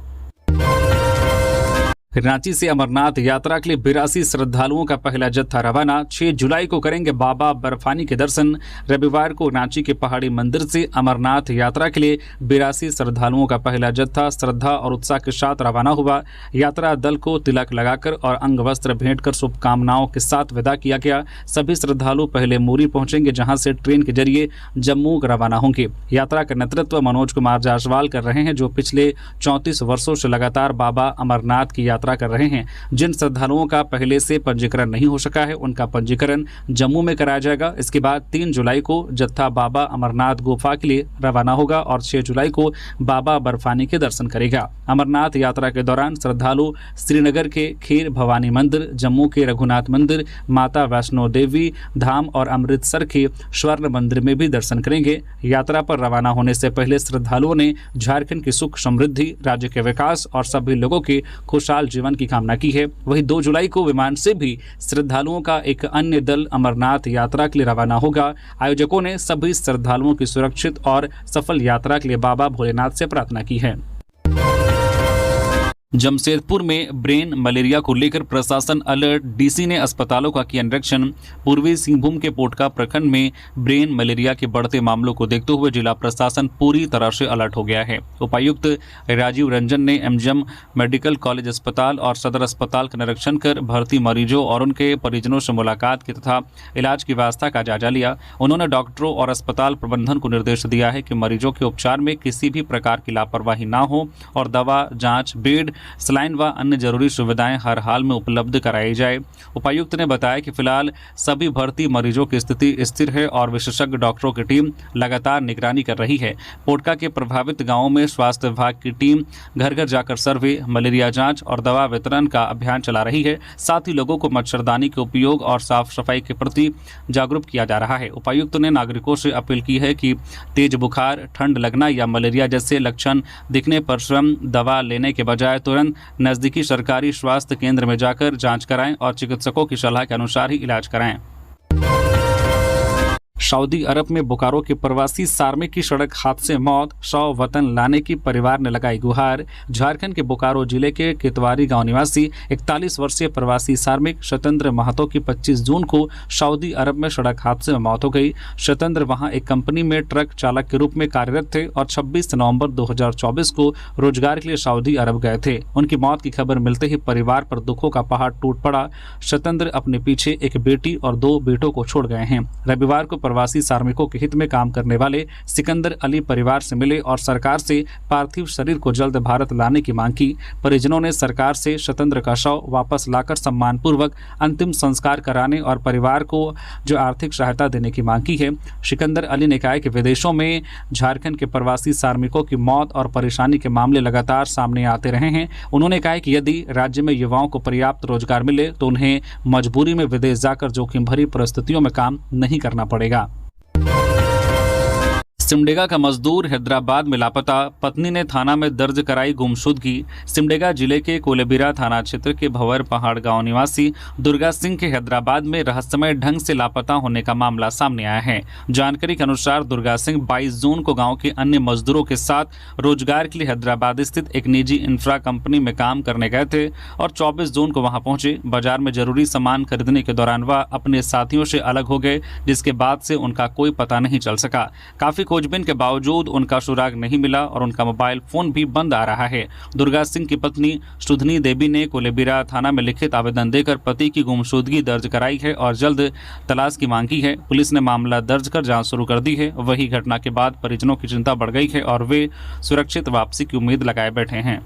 रांची से अमरनाथ यात्रा के लिए 82 श्रद्धालुओं का पहला जत्था रवाना। 6 जुलाई को करेंगे बाबा बर्फानी के दर्शन। रविवार को रांची के पहाड़ी मंदिर से अमरनाथ यात्रा के लिए 82 श्रद्धालुओं का पहला जत्था श्रद्धा और उत्साह के साथ रवाना हुआ। यात्रा दल को तिलक लगाकर और अंग वस्त्र भेंट कर शुभकामनाओं के साथ विदा किया गया। सभी श्रद्धालु पहले मूरी पहुंचेंगे, जहां से ट्रेन के जरिए जम्मू रवाना होंगे। यात्रा का नेतृत्व मनोज कुमार जायसवाल कर रहे हैं, जो पिछले 34 वर्षों से लगातार बाबा अमरनाथ की यात्रा कर रहे हैं। जिन श्रद्धालुओं का पहले से पंजीकरण नहीं हो सका है, उनका पंजीकरण जम्मू में कराया जाएगा। इसके बाद 3 जुलाई को जत्था बाबा अमरनाथ गुफा के लिए रवाना होगा और 6 जुलाई को बाबा बर्फानी के दर्शन करेगा। अमरनाथ यात्रा के दौरान श्रद्धालु श्रीनगर के खीर भवानी मंदिर, जम्मू के रघुनाथ मंदिर, माता वैष्णो देवी धाम और अमृतसर के स्वर्ण मंदिर में भी दर्शन करेंगे। यात्रा पर रवाना होने से पहले श्रद्धालुओं ने झारखंड की सुख समृद्धि, राज्य के विकास और सभी लोगों के खुशहाल जीवन की कामना की है। वहीं 2 जुलाई को विमान से भी श्रद्धालुओं का एक अन्य दल अमरनाथ यात्रा के लिए रवाना होगा। आयोजकों ने सभी श्रद्धालुओं की सुरक्षित और सफल यात्रा के लिए बाबा भोलेनाथ से प्रार्थना की है। जमशेदपुर में ब्रेन मलेरिया को लेकर प्रशासन अलर्ट। डीसी ने अस्पतालों का किया निरीक्षण। पूर्वी सिंहभूम के पोटका प्रखंड में ब्रेन मलेरिया के बढ़ते मामलों को देखते हुए जिला प्रशासन पूरी तरह से अलर्ट हो गया है। उपायुक्त राजीव रंजन ने एमजीएम मेडिकल कॉलेज अस्पताल और सदर अस्पताल का निरीक्षण कर भर्ती मरीजों और उनके परिजनों से मुलाकात की तथा इलाज की व्यवस्था का जायजा लिया। उन्होंने डॉक्टरों और अस्पताल प्रबंधन को निर्देश दिया है कि मरीजों के उपचार में किसी भी प्रकार की लापरवाही न हो और दवा, जाँच, बेड, सलाइन व अन्य जरूरी सुविधाएं हर हाल में उपलब्ध कराई जाए। उपायुक्त ने बताया कि फिलहाल सभी भर्ती मरीजों की स्थिति स्थिर है और विशेषज्ञ डॉक्टरों की टीम लगातार निगरानी कर रही है। पोटका के प्रभावित गांवों में स्वास्थ्य विभाग की टीम घर घर जाकर सर्वे, मलेरिया जांच और दवा वितरण का अभियान चला रही है। साथ ही लोगों को मच्छरदानी के उपयोग और साफ सफाई के प्रति जागरूक किया जा रहा है। उपायुक्त ने नागरिकों से अपील की है कि तेज बुखार, ठंड लगना या मलेरिया जैसे लक्षण दिखने पर स्वयं दवा लेने के बजाय तुरंत नजदीकी सरकारी स्वास्थ्य केंद्र में जाकर जांच कराएं और चिकित्सकों की सलाह के अनुसार ही इलाज कराएं। सऊदी अरब में बोकारो के प्रवासी सार्मिक की सड़क हादसे में मौत। 100 वतन लाने की परिवार ने लगाई गुहार। झारखंड के बोकारो जिले के केतवारी गांव निवासी 41 वर्षीय प्रवासी सार्मिक स्वतंत्र महतो की 25 जून को सऊदी अरब में सड़क हादसे में मौत हो गई। स्वतंत्र वहां एक कंपनी में ट्रक चालक के रूप में कार्यरत थे और 26 नवंबर 2024 को रोजगार के लिए सऊदी अरब गए थे। उनकी मौत की खबर मिलते ही परिवार पर दुखों का पहाड़ टूट पड़ा। स्वतंत्र अपने पीछे एक बेटी और 2 बेटों को छोड़ गए हैं। रविवार को प्रवासी कार्मिकों के हित में काम करने वाले सिकंदर अली परिवार से मिले और सरकार से पार्थिव शरीर को जल्द भारत लाने की मांग की। परिजनों ने सरकार से स्वतंत्र का शव वापस लाकर सम्मानपूर्वक अंतिम संस्कार कराने और परिवार को जो आर्थिक सहायता देने की मांग की है। सिकंदर अली ने कहा कि विदेशों में झारखंड के प्रवासी कार्मिकों की मौत और परेशानी के मामले लगातार सामने आते रहे हैं। उन्होंने कहा कि यदि राज्य में युवाओं को पर्याप्त रोजगार मिले तो उन्हें मजबूरी में विदेश जाकर जोखिम भरी परिस्थितियों में काम नहीं करना पड़ेगा। सिमडेगा का मजदूर हैदराबाद में लापता, पत्नी ने थाना में दर्ज कराई गुमशुदगी। सिमडेगा जिले के कोलेबिरा थाना क्षेत्र के भंवर पहाड़ गांव निवासी दुर्गा सिंह के हैदराबाद में रहस्यमय ढंग से लापता होने का मामला सामने आया है। जानकारी के अनुसार दुर्गा सिंह 22 जून को गांव के अन्य मजदूरों के साथ रोजगार के लिए हैदराबाद स्थित एक निजी इंफ्रा कंपनी में काम करने गए थे और 24 जून को वहां पहुंचे। बाजार में जरूरी सामान खरीदने के दौरान वह अपने साथियों से अलग हो गए, जिसके बाद से उनका कोई पता नहीं चल सका। काफी खोजबीन के बावजूद उनका सुराग नहीं मिला और उनका मोबाइल फोन भी बंद आ रहा है। दुर्गा सिंह की पत्नी सुधनी देवी ने कोलेबिरा थाना में लिखित आवेदन देकर पति की गुमशुदगी दर्ज कराई है और जल्द तलाश की मांग की है। पुलिस ने मामला दर्ज कर जांच शुरू कर दी है। वही घटना के बाद परिजनों की चिंता बढ़ गई है और वे सुरक्षित वापसी की उम्मीद लगाए बैठे हैं।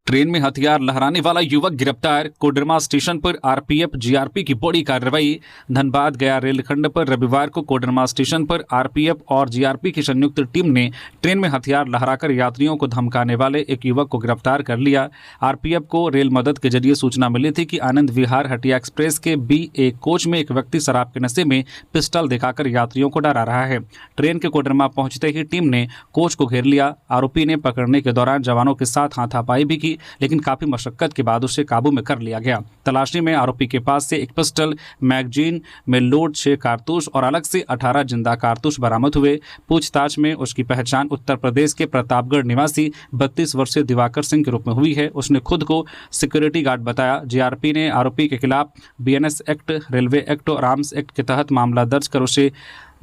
ट्रेन में हथियार लहराने वाला युवक गिरफ्तार। कोडरमा स्टेशन पर आरपीएफ जीआरपी की बड़ी कार्रवाई। धनबाद गया रेलखंड पर रविवार को कोडरमा स्टेशन पर आरपीएफ और जीआरपी की संयुक्त टीम ने ट्रेन में हथियार लहराकर यात्रियों को धमकाने वाले एक युवक को गिरफ्तार कर लिया। आरपीएफ को रेल मदद के जरिए सूचना मिली थी कि आनंद विहार हटिया एक्सप्रेस के B1 कोच में एक व्यक्ति शराब के नशे में पिस्टल दिखाकर यात्रियों को डरा रहा है। ट्रेन के कोडरमा पहुंचते ही टीम ने कोच को घेर लिया। आरोपी ने पकड़ने के दौरान जवानों के साथ हाथापाई भी की। की, लेकिन काफी मशक्कत के बाद उसे काबू में कर लिया गया। तलाशी में आरोपी के पास से एक पिस्टल, मैगजीन में लोड 6 कारतूस और अलग से 18 जिंदा कारतूस बरामद हुए। पूछताछ में उसकी पहचान उत्तर प्रदेश के प्रतापगढ़ निवासी 32 वर्षीय दिवाकर सिंह के रूप में हुई है। उसने खुद को सिक्योरिटी गार्ड बताया। जीआरपी ने आरोपी के खिलाफ बीएनएस एक्ट, रेलवे एक्ट और आर्म्स एक्ट के तहत मामला दर्ज कर उसे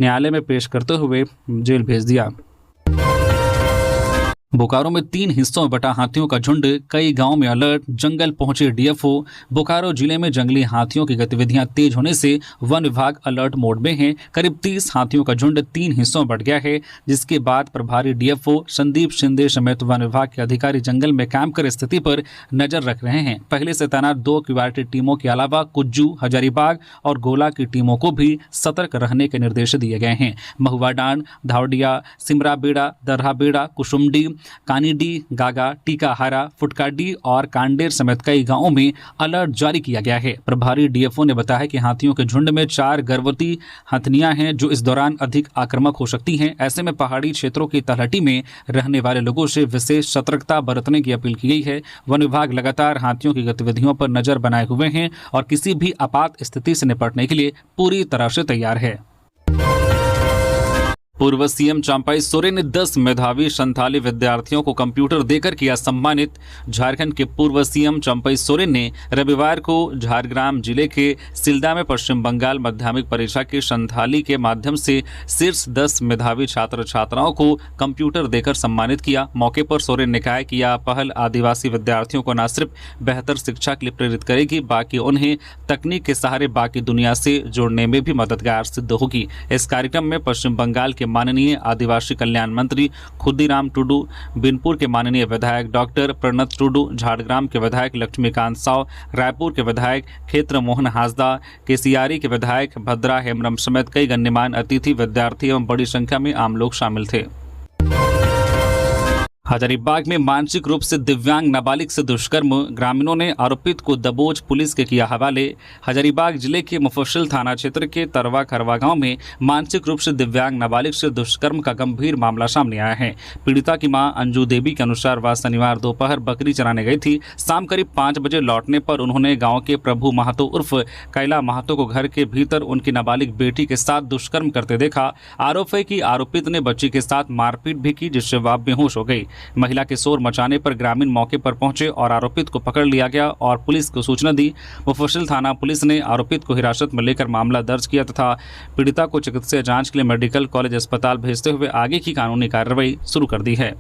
न्यायालय में पेश करते हुए जेल भेज दिया। बोकारो में 3 हिस्सों में बटा हाथियों का झुंड, कई गांवों में अलर्ट, जंगल पहुंचे डीएफओ। बोकारो जिले में जंगली हाथियों की गतिविधियां तेज होने से वन विभाग अलर्ट मोड में है। करीब 30 हाथियों का झुंड 3 हिस्सों में बट गया है, जिसके बाद प्रभारी डीएफओ संदीप शिंदे समेत वन विभाग के अधिकारी जंगल में कैंप कर स्थिति पर नजर रख रहे हैं। पहले से तैनात 2 क्यूआरटी टीमों के अलावा कुज्जू, हजारीबाग और गोला की टीमों को भी सतर्क रहने के निर्देश दिए गए हैं। महुआडांड, धावड़िया, सिमराबेड़ा, दर्राबेड़ा, कुसुमडी, कानीडी, गागा, टीकाहारा, फुटकाडी और कांडेर समेत कई गांवों में अलर्ट जारी किया गया है। प्रभारी डीएफओ ने बताया कि हाथियों के झुंड में 4 गर्भवती हथनियां हैं जो इस दौरान अधिक आक्रामक हो सकती हैं। ऐसे में पहाड़ी क्षेत्रों की तलहटी में रहने वाले लोगों से विशेष सतर्कता बरतने की अपील की गई है। वन विभाग लगातार हाथियों की गतिविधियों पर नजर बनाए हुए हैं और किसी भी आपात स्थिति से निपटने के लिए पूरी तरह से तैयार है। पूर्व सीएम चंपाई सोरेन ने 10 मेधावी संथाली विद्यार्थियों को कंप्यूटर देकर किया सम्मानित। झारखंड के पूर्व सीएम चंपाई सोरेन ने रविवार को झारग्राम जिले के सिल्दा में पश्चिम बंगाल माध्यमिक परीक्षा की संथाली के माध्यम से शीर्ष 10 मेधावी छात्र छात्राओं को कंप्यूटर देकर सम्मानित किया। मौके पर सोरेन ने कहा कि यह पहल आदिवासी विद्यार्थियों को न सिर्फ बेहतर शिक्षा के लिए प्रेरित करेगी, बाकी उन्हें तकनीक के सहारे बाकी दुनिया से जुड़ने में भी मददगार सिद्ध होगी। इस कार्यक्रम में पश्चिम बंगाल के माननीय आदिवासी कल्याण मंत्री खुदीराम टुडू, बिनपुर के माननीय विधायक डॉक्टर प्रणत टुडू, झारग्राम के विधायक लक्ष्मीकांत साव, रायपुर के विधायक क्षेत्र मोहन हासदा, केसियारी के विधायक भद्रा हेमरम समेत कई गण्यमान्य अतिथि, विद्यार्थी एवं बड़ी संख्या में आम लोग शामिल थे। हजारीबाग में मानसिक रूप से दिव्यांग नाबालिग से दुष्कर्म, ग्रामीणों ने आरोपित को दबोच पुलिस के किया हवाले। हजारीबाग जिले के मुफस्सिल थाना क्षेत्र के तरवा खरवा गांव में मानसिक रूप से दिव्यांग नाबालिग से दुष्कर्म का गंभीर मामला सामने आया है। पीड़िता की मां अंजू देवी के अनुसार वह शनिवार दोपहर बकरी चराने गई थी। शाम करीब 5 बजे लौटने पर उन्होंने गाँव के प्रभु महतो उर्फ कैला महतो को घर के भीतर उनकी नाबालिग बेटी के साथ दुष्कर्म करते देखा। आरोप है कि आरोपित ने बच्ची के साथ मारपीट भी की, जिससे वह बेहोश हो गई। महिला के शोर मचाने पर ग्रामीण मौके पर पहुंचे और आरोपित को पकड़ लिया गया और पुलिस को सूचना दी। मुफस्सिल थाना पुलिस ने आरोपित को हिरासत में लेकर मामला दर्ज किया तथा पीड़िता को चिकित्सीय जांच के लिए मेडिकल कॉलेज अस्पताल भेजते हुए आगे की कानूनी कार्रवाई शुरू कर दी है।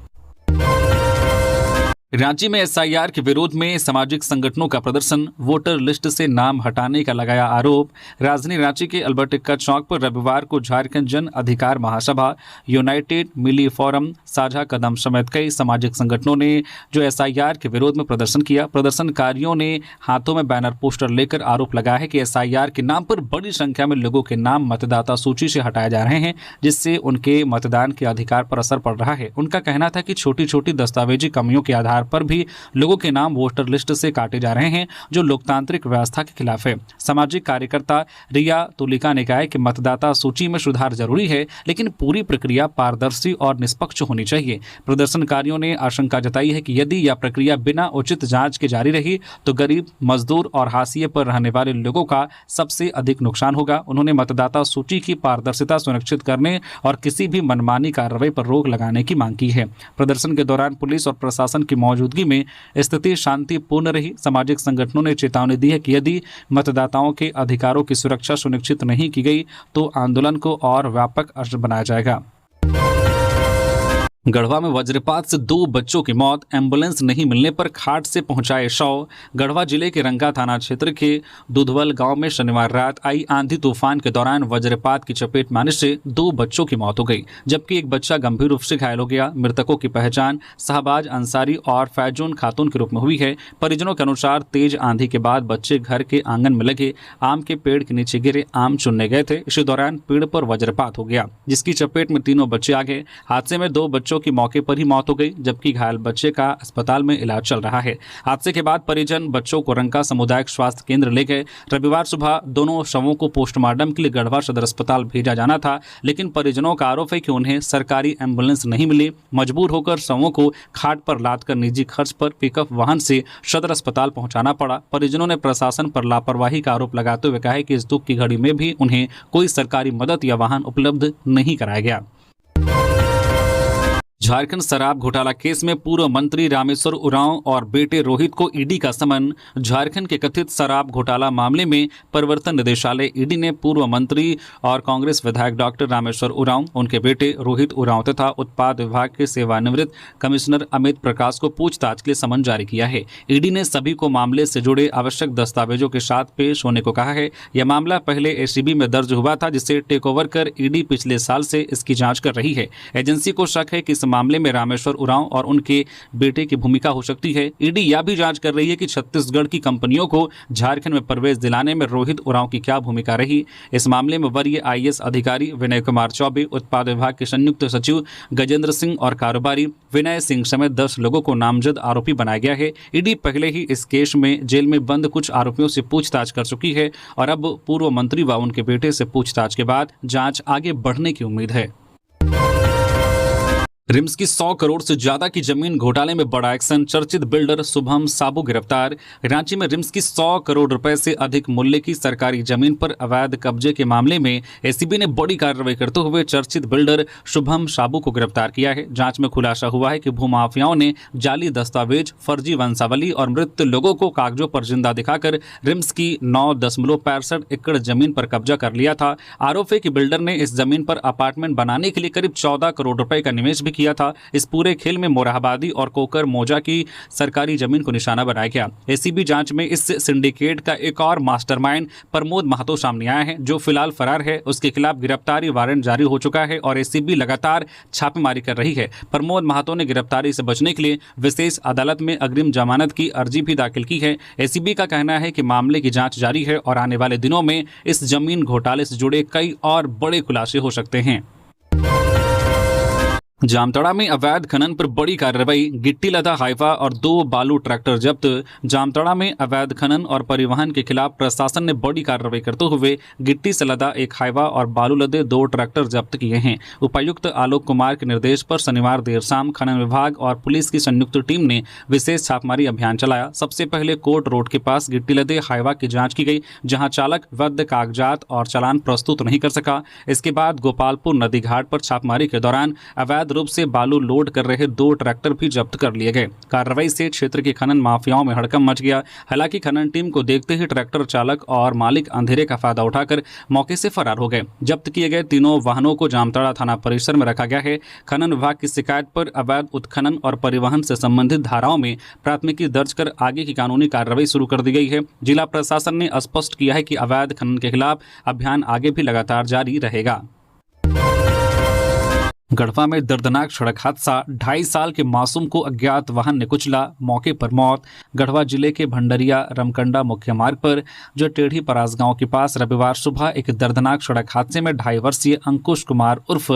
रांची में एसआईआर के विरोध में सामाजिक संगठनों का प्रदर्शन, वोटर लिस्ट से नाम हटाने का लगाया आरोप। राजधानी रांची के अल्बर्ट एक्का चौक पर रविवार को झारखंड जन अधिकार महासभा, यूनाइटेड मिली फोरम, साझा कदम समेत कई सामाजिक संगठनों ने जो एसआईआर के विरोध में प्रदर्शन किया। प्रदर्शनकारियों ने हाथों में बैनर पोस्टर लेकर आरोप लगाया है कि एसआईआर के नाम पर बड़ी संख्या में लोगों के नाम मतदाता सूची से हटाए जा रहे हैं, जिससे उनके मतदान के अधिकार पर असर पड़ रहा है। उनका कहना था कि छोटी छोटी दस्तावेजी कमियों के आधार पर भी लोगों के नाम वोटर लिस्ट से काटे जा रहे हैं, जो लोकतांत्रिक व्यवस्था के खिलाफ है। सामाजिक कार्यकर्ता रिया तुलिका ने कहा है कि मतदाता सूची में सुधार जरूरी है, लेकिन पूरी प्रक्रिया पारदर्शी और निष्पक्ष होनी चाहिए। प्रदर्शनकारियों ने आशंका जताई है कि यदि यह प्रक्रिया बिना उचित जांच के जारी रही तो गरीब, मजदूर और हाशिए पर रहने वाले लोगों का सबसे अधिक नुकसान होगा। उन्होंने मतदाता सूची की पारदर्शिता सुनिश्चित करने और किसी भी मनमानी कार्रवाई पर रोक लगाने की मांग की है। प्रदर्शन के दौरान पुलिस और प्रशासन की मौजूदगी में स्थिति शांतिपूर्ण रही। सामाजिक संगठनों ने चेतावनी दी है कि यदि मतदाताओं के अधिकारों की सुरक्षा सुनिश्चित नहीं की गई तो आंदोलन को और व्यापक बनाया जाएगा। गढ़वा में वज्रपात से 2 बच्चों की मौत, एम्बुलेंस नहीं मिलने पर खाट से पहुंचाए शव। गढ़वा जिले के रंगा थाना क्षेत्र के दुधवल गांव में शनिवार रात आई आंधी तूफान के दौरान वज्रपात की चपेट में आने से 2 बच्चों की मौत हो गई, जबकि एक बच्चा गंभीर रूप से घायल हो गया। मृतकों की पहचान शाहबाज अंसारी और फैजून खातून के रूप में हुई है। परिजनों के अनुसार तेज आंधी के बाद बच्चे घर के आंगन में लगे आम के पेड़ के नीचे गिरे आम चुनने गए थे। इसी दौरान पेड़ पर वज्रपात हो गया, जिसकी चपेट में तीनों बच्चे आ गए। हादसे में 2 बच्चों बच्चों की मौके पर ही मौत हो गई, जबकि घायल बच्चे का अस्पताल में इलाज चल रहा है। हादसे के बाद परिजन बच्चों को रंका सामुदायिक स्वास्थ्य केंद्र ले गए। रविवार सुबह दोनों शवों को पोस्टमार्टम के लिए गढ़वा सदर अस्पताल भेजा जाना था, लेकिन परिजनों का आरोप है कि उन्हें सरकारी एम्बुलेंस नहीं मिली। मजबूर होकर शवों को खाट पर लादकर निजी खर्च पर पिकअप वाहन से सदर अस्पताल पहुंचाना पड़ा। परिजनों ने प्रशासन पर लापरवाही का आरोप लगाते हुए कहा है कि इस दुख की घड़ी में भी उन्हें कोई सरकारी मदद या वाहन उपलब्ध नहीं कराया गया। झारखंड शराब घोटाला केस में पूर्व मंत्री रामेश्वर उरांव और बेटे रोहित को ईडी का समन। झारखंड के कथित शराब घोटाला मामले में प्रवर्तन निदेशालय ईडी ने पूर्व मंत्री और कांग्रेस विधायक डॉक्टर रामेश्वर उरांव, उनके बेटे रोहित उरांव तथा उत्पाद विभाग के सेवानिवृत्त कमिश्नर अमित प्रकाश को पूछताछ के लिए समन जारी किया है। ईडी ने सभी को मामले से जुड़े आवश्यक दस्तावेजों के साथ पेश होने को कहा है। यह मामला पहले एसीबी में दर्ज हुआ था, जिसे टेक ओवर कर ईडी पिछले साल से इसकी जाँच कर रही है। एजेंसी को शक है कि इस मामले में रामेश्वर उरांव और उनके बेटे की भूमिका हो सकती है। ईडी यह भी जांच कर रही है कि छत्तीसगढ़ की कंपनियों को झारखंड में प्रवेश दिलाने में रोहित उरांव की क्या भूमिका रही। इस मामले में वरीय आईएएस अधिकारी विनय कुमार चौबे, उत्पाद विभाग के संयुक्त सचिव गजेंद्र सिंह और कारोबारी विनय सिंह समेत 10 लोगों को नामजद आरोपी बनाया गया है। ईडी पहले ही इस केस में जेल में बंद कुछ आरोपियों से पूछताछ कर चुकी है और अब पूर्व मंत्री व उनके बेटे से पूछताछ के बाद जांच आगे बढ़ने की उम्मीद है। रिम्स की 100 करोड़ से ज्यादा की जमीन घोटाले में बड़ा एक्शन, चर्चित बिल्डर शुभम साबू गिरफ्तार। रांची में रिम्स की 100 करोड़ रुपए से अधिक मूल्य की सरकारी जमीन पर अवैध कब्जे के मामले में एसीबी ने बड़ी कार्रवाई करते हुए चर्चित बिल्डर शुभम साबू को गिरफ्तार किया है। जांच में खुलासा हुआ है कि भूमाफियाओं ने जाली दस्तावेज, फर्जी वंशावली और मृत लोगों को कागजों पर जिंदा दिखाकर रिम्स की 9.65 एकड़ जमीन पर कब्जा कर लिया था। आरोप है कि बिल्डर ने इस जमीन पर अपार्टमेंट बनाने के लिए करीब 14 करोड़ रुपए का निवेश भी किया था। इस पूरे खेल में मोरहाबादी और कोकर मोजा की सरकारी जमीन को निशाना बनाया गया। एसीबी जांच में इस सिंडिकेट का एक और मास्टरमाइंड प्रमोद महतो सामने आया है, जो फिलहाल फरार है। उसके खिलाफ गिरफ्तारी वारंट जारी हो चुका है और एसीबी लगातार छापेमारी कर रही है। प्रमोद महतो ने गिरफ्तारी से बचने के लिए विशेष अदालत में अग्रिम जमानत की अर्जी भी दाखिल की है। एसीबी का कहना है कि मामले की जांच जारी है और आने वाले दिनों में इस जमीन घोटाले से जुड़े कई और बड़े खुलासे हो सकते हैं। जामताड़ा में अवैध खनन पर बड़ी कार्रवाई, गिट्टी लदा हाइवा और 2 बालू ट्रैक्टर जब्त। जामताड़ा में अवैध खनन और परिवहन के खिलाफ प्रशासन ने बड़ी कार्रवाई करते हुए गिट्टी से लदा एक हाइवा और बालू लदे 2 ट्रैक्टर जब्त किए हैं। उपायुक्त आलोक कुमार के निर्देश पर शनिवार देर शाम खनन विभाग और पुलिस की संयुक्त टीम ने विशेष छापेमारी अभियान चलाया। सबसे पहले कोर्ट रोड के पास गिट्टी लदे हाइवा की जाँच की गई, जहाँ चालक वैध कागजात और चालान प्रस्तुत नहीं कर सका। इसके बाद गोपालपुर नदी घाट पर छापेमारी के दौरान अवैध रूप से बालू लोड कर रहे 2 ट्रैक्टर भी जब्त कर लिए गए। कार्रवाई से क्षेत्र के खनन माफियाओं में हड़कंप मच गया। हालांकि खनन टीम को देखते ही ट्रैक्टर चालक और मालिक अंधेरे का फायदा उठाकर मौके से फरार हो गए। जब्त किए गए तीनों वाहनों को जामताड़ा थाना परिसर में रखा गया है। खनन विभाग की शिकायत पर अवैध उत्खनन और परिवहन से संबंधित धाराओं में प्राथमिकी दर्ज कर आगे की कानूनी कार्रवाई शुरू कर दी गई है। जिला प्रशासन ने स्पष्ट किया है कि अवैध खनन के खिलाफ अभियान आगे भी लगातार जारी रहेगा। गढ़वा में दर्दनाक सड़क हादसा, 2.5 साल के मासूम को अज्ञात वाहन ने कुचला, मौके पर मौत। गढ़वा जिले के भंडरिया रमकंडा मुख्य मार्ग पर जो टेढ़ी परास गांव के पास रविवार सुबह एक दर्दनाक सड़क हादसे में 2.5 वर्षीय अंकुश कुमार उर्फ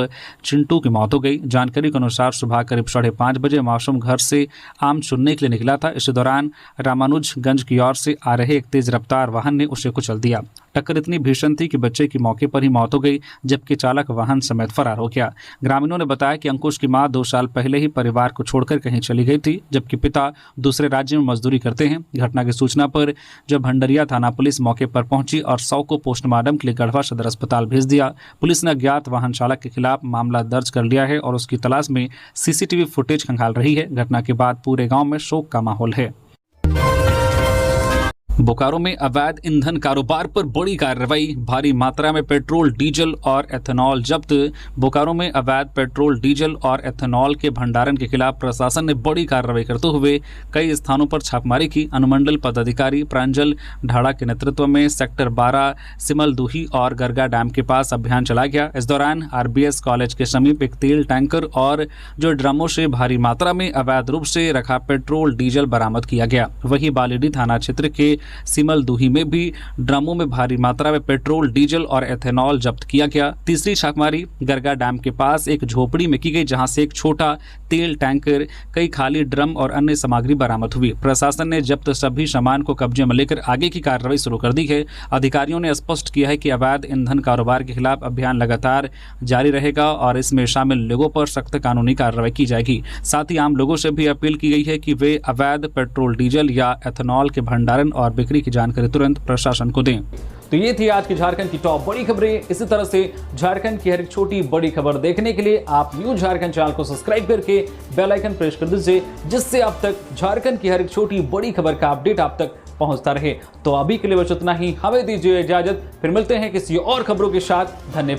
चिंटू की मौत हो गई। जानकारी के अनुसार सुबह करीब 5:30 बजे मासूम घर से आम चुनने के लिए निकला था। इस दौरान रामानुजगंज की ओर से आ रहे एक तेज रफ्तार वाहन ने उसे कुचल दिया। टक्कर इतनी भीषण थी कि बच्चे की मौके पर ही मौत हो गई, जबकि चालक वाहन समेत फरार हो गया। ग्रामीणों ने बताया कि अंकुश की मां 2 साल पहले ही परिवार को छोड़कर कहीं चली गई थी, जबकि पिता दूसरे राज्य में मजदूरी करते हैं। घटना की सूचना पर जब भंडरिया थाना पुलिस मौके पर पहुंची और 100 को पोस्टमार्टम के लिए गढ़वा सदर अस्पताल भेज दिया। पुलिस ने अज्ञात वाहन चालक के खिलाफ मामला दर्ज कर लिया है और उसकी तलाश में सीसीटीवी फुटेज खंगाल रही है। घटना के बाद पूरे गाँव में शोक का माहौल है। बोकारो में अवैध ईंधन कारोबार पर बड़ी कार्रवाई, भारी मात्रा में पेट्रोल, डीजल और एथेनॉल जब्त। बोकारो में अवैध पेट्रोल, डीजल और एथेनॉल के भंडारण के खिलाफ प्रशासन ने बड़ी कार्रवाई करते हुए कई स्थानों पर छापेमारी की। अनुमंडल पदाधिकारी प्रांजल ढाड़ा के नेतृत्व में सेक्टर 12, सिमलदूही और गरगा डैम के पास अभियान चलाया गया। इस दौरान आरबीएस कॉलेज के समीप एक तेल टैंकर और जो ड्रमों से भारी मात्रा में अवैध रूप से रखा पेट्रोल, डीजल बरामद किया गया। वहीं बालीडीह थाना क्षेत्र के सिमलदुही में भी ड्रमों में भारी मात्रा में पेट्रोल, डीजल और एथेनॉल जब्त किया गया। तीसरी छापेमारी गरगा डैम के पास एक झोपड़ी में की गई, जहां से एक छोटा तेल टैंकर, कई खाली ड्रम और अन्य सामग्री बरामद हुई। प्रशासन ने जब्त सभी सामान को कब्जे में लेकर आगे की कार्रवाई शुरू कर दी है। अधिकारियों ने स्पष्ट किया है कि अवैध ईंधन कारोबार के खिलाफ अभियान लगातार जारी रहेगा और इसमें शामिल लोगों पर सख्त कानूनी कार्रवाई की जाएगी। साथ ही आम लोगों से भी अपील की गई है कि वे अवैध पेट्रोल, डीजल या एथेनॉल के भंडारण और बिक्री की जानकारी तुरंत प्रशासन को दें। तो ये थी आज की झारखंड की टॉप बड़ी खबरें। इसी तरह से झारखंड की हर एक छोटी बड़ी खबर देखने के लिए आप न्यूज़ झारखंड चैनल को सब्सक्राइब करके बेल आइकन प्रेस कर दीजिए, जिससे अब तक झारखंड की हर एक छोटी बड़ी खबर का अपडेट आप तक पहुंचता रहे। तो अभी के लिए बस इतना ही, हमें दीजिए इजाजत, फिर मिलते हैं किसी और खबरों के साथ। धन्यवाद।